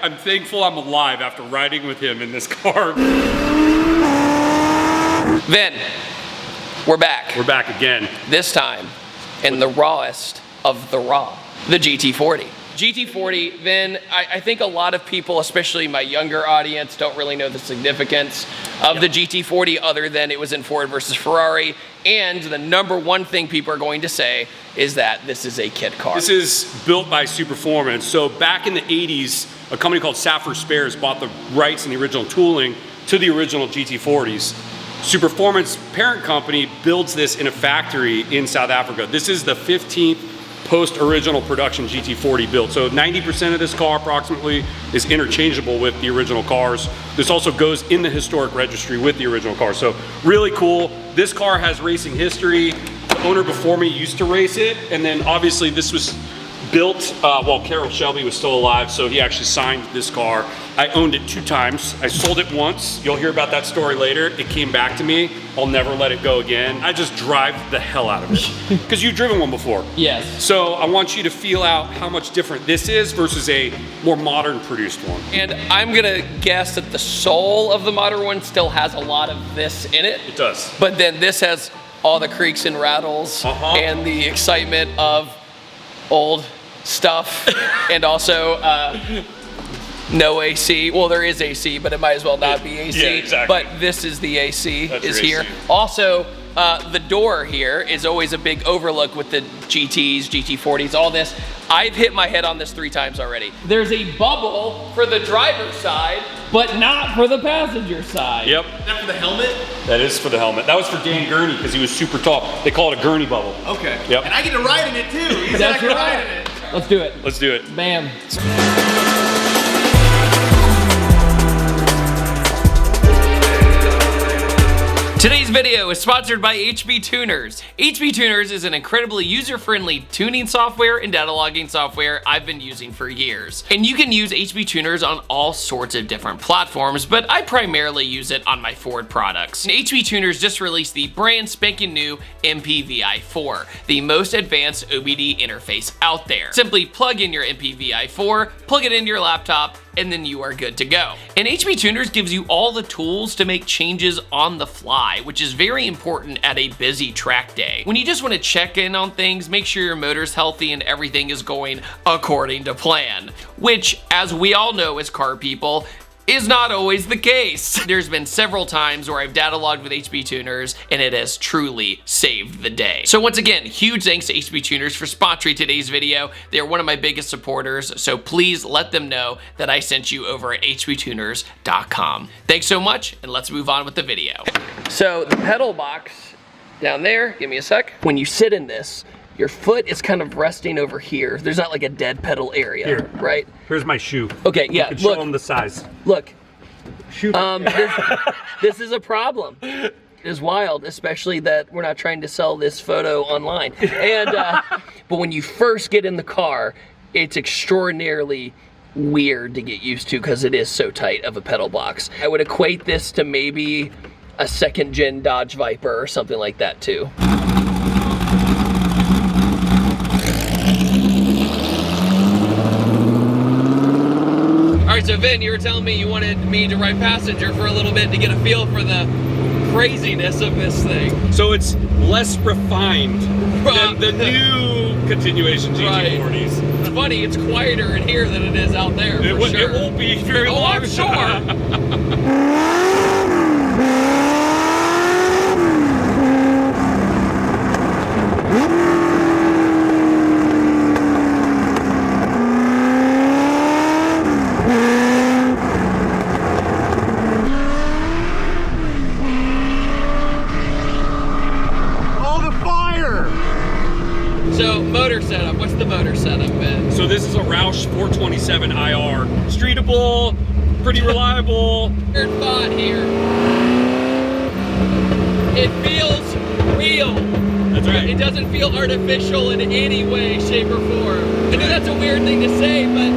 I'm thankful I'm alive after riding with him in this car. Vin, we're back. We're back again. This time in the rawest of the raw, the GT40. GT40, Vin, I think a lot of people, especially my younger audience, don't really know the significance of the GT40 other than it was in Ford versus Ferrari. And the #1 thing people are going to say is that this is a kit car. This is built by Superformance. So back in the 80s, a company called Saffer Spares bought the rights and the original tooling to the original GT40s. Superformance parent company builds this in a factory in South Africa. This is the 15th post-original production GT40 built. So 90% of this car approximately is interchangeable with the original cars. This also goes in the historic registry with the original car. So really cool. This car has racing history. The owner before me used to race it. And then obviously this was built while Carroll Shelby was still alive. So he actually signed this car. I owned it 2 times. I sold it once. You'll hear about that story later. It came back to me. I'll never let it go again. I just drive the hell out of it. Because you've driven one before. Yes. So I want you to feel out how much different this is versus a more modern produced one. And I'm gonna guess that the soul of the modern one still has a lot of this in it. It does. But then this has all the creaks and rattles and the excitement of old stuff and also no AC. Well, there is AC, but it might as well not be AC. Yeah, exactly. But this is the AC. That's is your here. AC. Also, the door here is always a big overlook with the GTs, GT40s, all this. I've hit my head on this 3 times already. There's a bubble for the driver's side, but not for the passenger side. Yep. Is that for the helmet? That is for the helmet. That was for Dan Gurney because he was super tall. They call it a gurney bubble. Okay. Yep. And I get to ride in it too. He said I That's could ride right. in it. Let's do it. Let's do it. Bam. Today's video is sponsored by HB Tuners. HB Tuners is an incredibly user-friendly tuning software and data logging software I've been using for years. And you can use HB Tuners on all sorts of different platforms, but I primarily use it on my Ford products. And HB Tuners just released the brand spanking new MPVI4, the most advanced OBD interface out there. Simply plug in your MPVI4, plug it into your laptop, and then you are good to go. And HB Tuners gives you all the tools to make changes on the fly, which is very important at a busy track day. When you just want to check in on things, make sure your motor's healthy and everything is going according to plan, which, as we all know as car people, is not always the case. There's been several times where I've data logged with HB Tuners and it has truly saved the day. So once again, huge thanks to HB Tuners for sponsoring today's video. They're one of my biggest supporters, so please let them know that I sent you over at hbtuners.com. Thanks so much, and let's move on with the video. So the pedal box down there, give me a sec. When you sit in this, your foot is kind of resting over here. There's not like a dead pedal area, Here. right? Here's my shoe. Okay, yeah, You can look. show them the size. Look, Shoot. this is a problem. It is wild, especially that we're not trying to sell this photo online. And but when you first get in the car, it's extraordinarily weird to get used to because it is so tight of a pedal box. I would equate this to maybe a 2nd gen Dodge Viper or something like that too. Alright, so Vin, you were telling me you wanted me to ride passenger for a little bit to get a feel for the craziness of this thing. So it's less refined than the new continuation GT40s. It's funny, it's quieter in here than it is out there, for sure. It won't be very long. I'm sure. So motor setup, what's the motor setup, Ben? So this is a Roush 427 IR. Streetable, pretty reliable. Third thought here. It feels real. That's right. It doesn't feel artificial in any way, shape, or form. I know that's a weird thing to say, but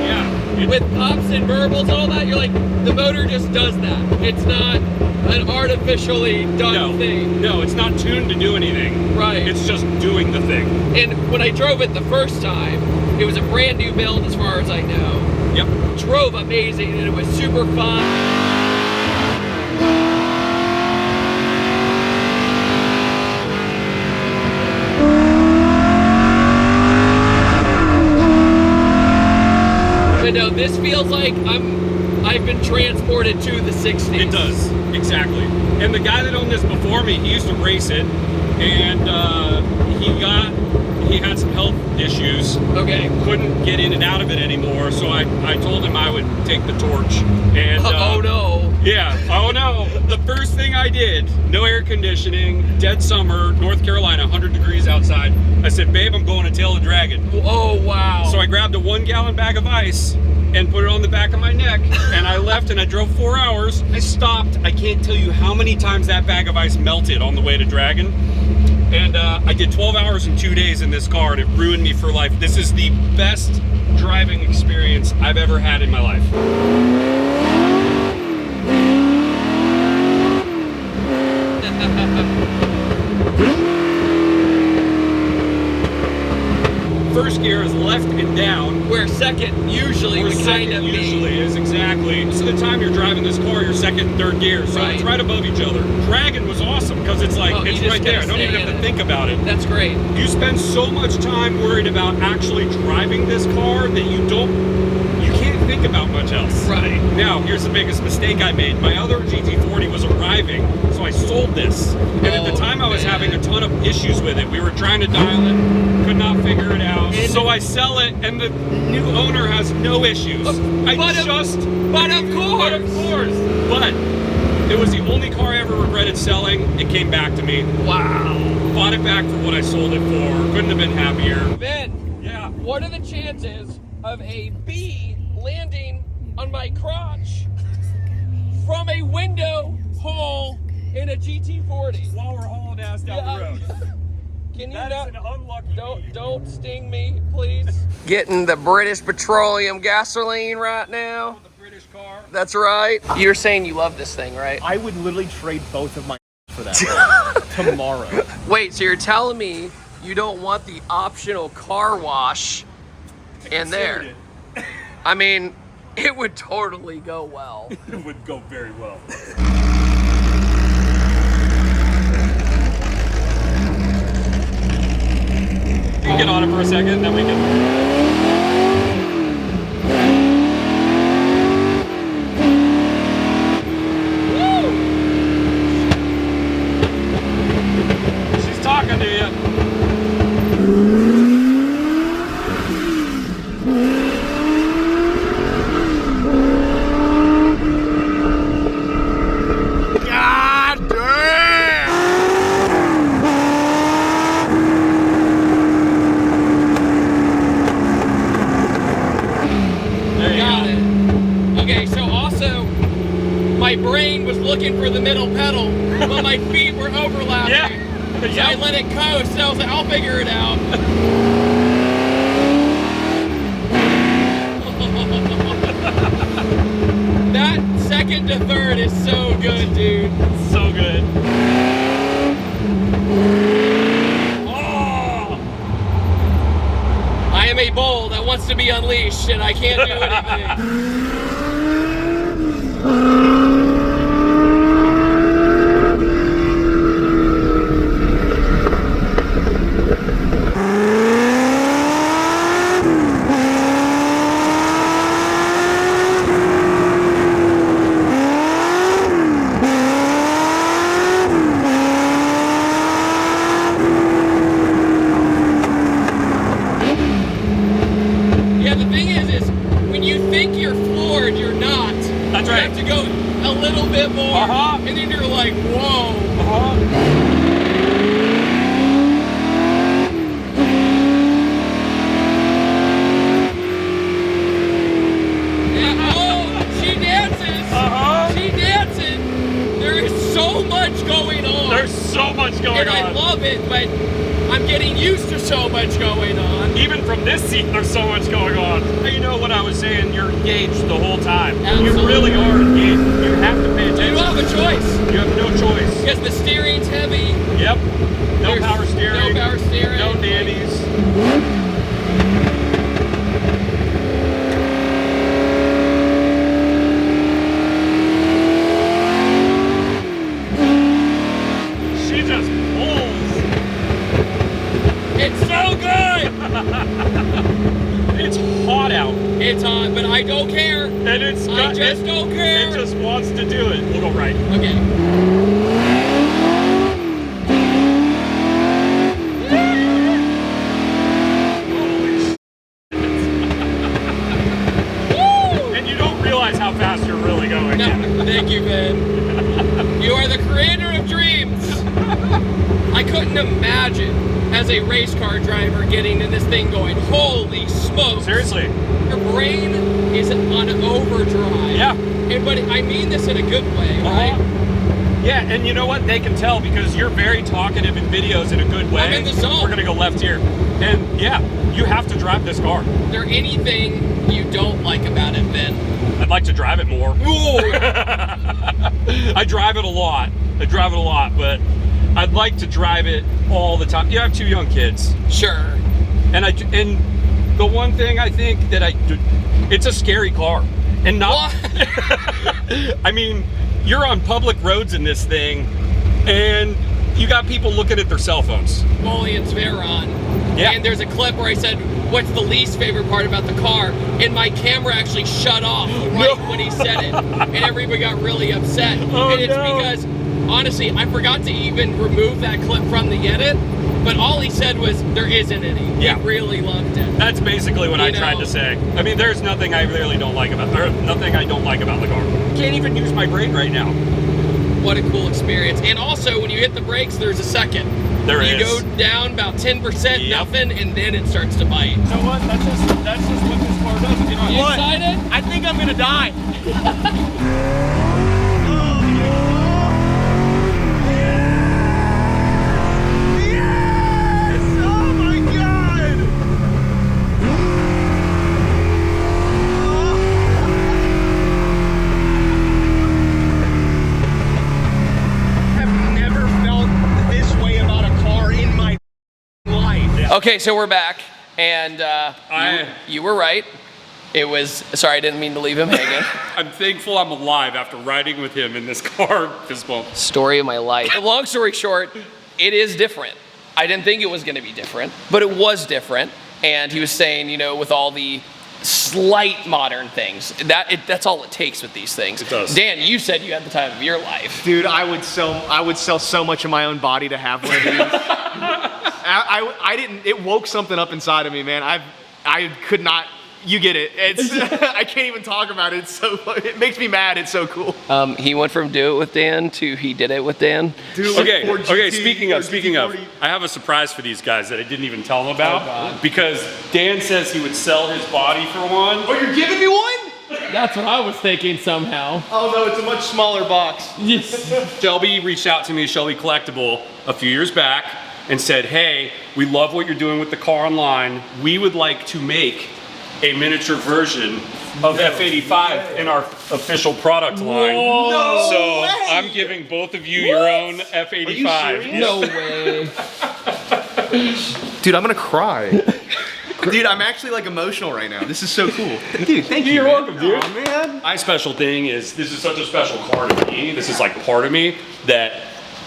yeah, with pops and burbles and all that, you're like, the motor just does that. It's not an artificially done thing. No, it's not tuned to do anything. Right. It's just doing the thing. And when I drove it the first time, it was a brand new build as far as I know. drove amazing and it was super fun. But no, this feels like I've been transported to the 60s. It does, exactly. And the guy that owned this before me, he used to race it, and he had some health issues. Okay. Couldn't get in and out of it anymore, so I told him I would take the torch. And oh no. Yeah, oh no. The first thing I did, no air conditioning, dead summer, North Carolina, 100 degrees outside. I said, babe, I'm going to tail the dragon. Oh wow. So I grabbed a 1-gallon bag of ice and put it on the back of my neck, and I left and I drove 4 hours. I stopped. I can't tell you how many times that bag of ice melted on the way to Dragon. And I did 12 hours in 2 days in this car, and it ruined me for life. This is the best driving experience I've ever had in my life. First gear is left and down. Where second usually would kind of be. Usually is, exactly. Most of the time you're driving this car, you're second and third gear, so Right. it's right above each other. Dragon was awesome because it's like, it's right there. I don't even have to think about it. That's great. You spend so much time worried about actually driving this car that you can't think about much else. Right. Now, here's the biggest mistake I made. My other GT40 was arriving, so I sold this. And at the time I was having a ton of issues with it. We were trying to dial it, could not figure it out. So I sell it, and the new owner has no issues. But of course. But it was the only car I ever regretted selling. It came back to me. Wow. Bought it back for what I sold it for. Couldn't have been happier. Ben, Yeah. what are the chances of a bee landing on my crotch from a window hole in a GT40? While we're hauling ass down the road. Can you That not? is an unlucky Don't sting me, please. Getting the British Petroleum gasoline right now. The British car. That's right. You're saying you love this thing, right? I would literally trade both of my for that tomorrow. Wait, so you're telling me you don't want the optional car wash in there? It. I mean, it would totally go well. It would go very well. You can get on it for a second, then we can. She's talking to you. God damn! There you Got go. it. Okay, so also, my brain was looking for the middle pedal, but my feet were overlapping. Yeah. So I let it coast, and I was like, I'll figure it out. That second to third is so good, dude. So good. Oh! I am a bull that wants to be unleashed, and I can't do anything. Yeah, the thing is when you think you're floored, you're not. That's You right. have to go a little bit more, Uh-huh. and then you're like, whoa. Yeah, oh, she dances. Uh-huh. She dances. There is so much going on. There's so much going and I on. love it, but I'm getting used to so much going on. Even from this seat, there's so much going on. You know what I was saying? You're engaged the whole time. Absolutely. You really are engaged. You have to pay attention. You don't have a choice. You have no choice. Because the steering's heavy. Yep. No There's power steering. No power steering. No nannies. don't care. And I just don't care. It just wants to do it. We'll go right. Okay. And you don't realize how fast you're really going. No, thank you, Ben. You are the creator of dreams. I couldn't imagine as a race car driver getting in this thing going, holy smokes. Seriously. Your brain is on overdrive. Yeah. But I mean this in a good way, right? Yeah, and you know what? They can tell because you're very talkative in videos in a good way. I'm in the zone. We're gonna go left here. And yeah, you have to drive this car. Is there anything you don't like about it, Ben? I'd like to drive it more. I drive it a lot. But I'd like to drive it all the time. You have 2 young kids. Sure. And the one thing I think that it's a scary car. And not, I mean, you're on public roads in this thing and you got people looking at their cell phones. Mullions Veyron. Yeah. And there's a clip where I said, what's the least favorite part about the car? And my camera actually shut off right when he said it. And everybody got really upset. Oh, and it's no. because, honestly, I forgot to even remove that clip from the edit. But all he said was, there isn't any. Yeah. He really loved it. That's basically what I tried know. to say. I mean, there's nothing I really don't like about nothing I don't like about the car. Can't even use my brake right now. What a cool experience. And also, when you hit the brakes, there's a second. You go down about 10%, Yep. nothing, and then it starts to bite. You know what? That's just what this car does. You know You what? excited? I think I'm gonna die. Yes! Oh my God! I've never felt this way about a car in my life. Okay, so we're back, and you were right. It was, sorry, I didn't mean to leave him hanging. I'm thankful I'm alive after riding with him in this car. Story of my life. Long story short, it is different. I didn't think it was gonna be different, but it was different. And he was saying, you know, with all the slight modern things, that's all it takes with these things. It does. Dan, you said you had the time of your life. Dude, I would sell so much of my own body to have one of these. I didn't, it woke something up inside of me, man. I could not, you get it. It's, I can't even talk about it. It makes me mad. It's so cool. He went from do it with Dan to he did it with Dan. Dude, Okay, Ford speaking of, GT40. I have a surprise for these guys that I didn't even tell them about. Because Dan says he would sell his body for one. Oh, you're giving me one? That's what I was thinking somehow. Oh no, it's a much smaller box. Yes. Shelby reached out to me, Shelby Collectible, a few years back and said, hey, we love what you're doing with the car online. We would like to make a miniature version of F85 in our official product line. No So way. I'm giving both of you your own F85. No way. Dude, I'm gonna cry. Dude, I'm actually like emotional right now. This is so cool. Dude, thank you. You're man. welcome, dude. Aw, man. My special thing is, this is such a special car to me. This is like part of me that,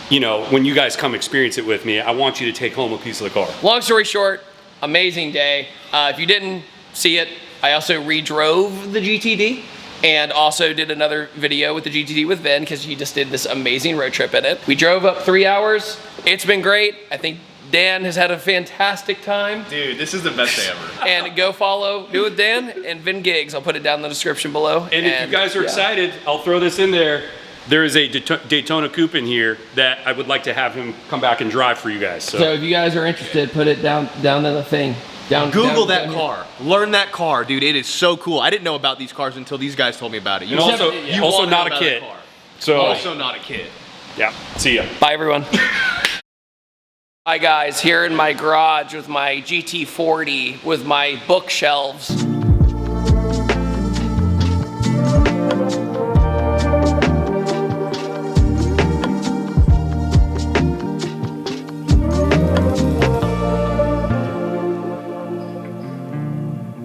you know, when you guys come experience it with me, I want you to take home a piece of the car. Long story short, amazing day. If you didn't see it, I also redrove the GTD and also did another video with the GTD with Ben because he just did this amazing road trip in it. We drove up 3 hours. It's been great. I think Dan has had a fantastic time. Dude, this is the best day ever. And go follow Do It with Dan and Vin Gigs. I'll put it down in the description below. And if you guys are excited, I'll throw this in there. There is a Daytona Coupe in here that I would like to have him come back and drive for you guys. So if you guys are interested, put it down in the thing. Google down that here. car. Learn that car, dude. It is so cool. I didn't know about these cars until these guys told me about it. And also, you also wanna not know a about kid. car. So Also not a kid. yeah, see ya. Bye, everyone. Hi, guys. Here in my garage with my GT40 with my bookshelves.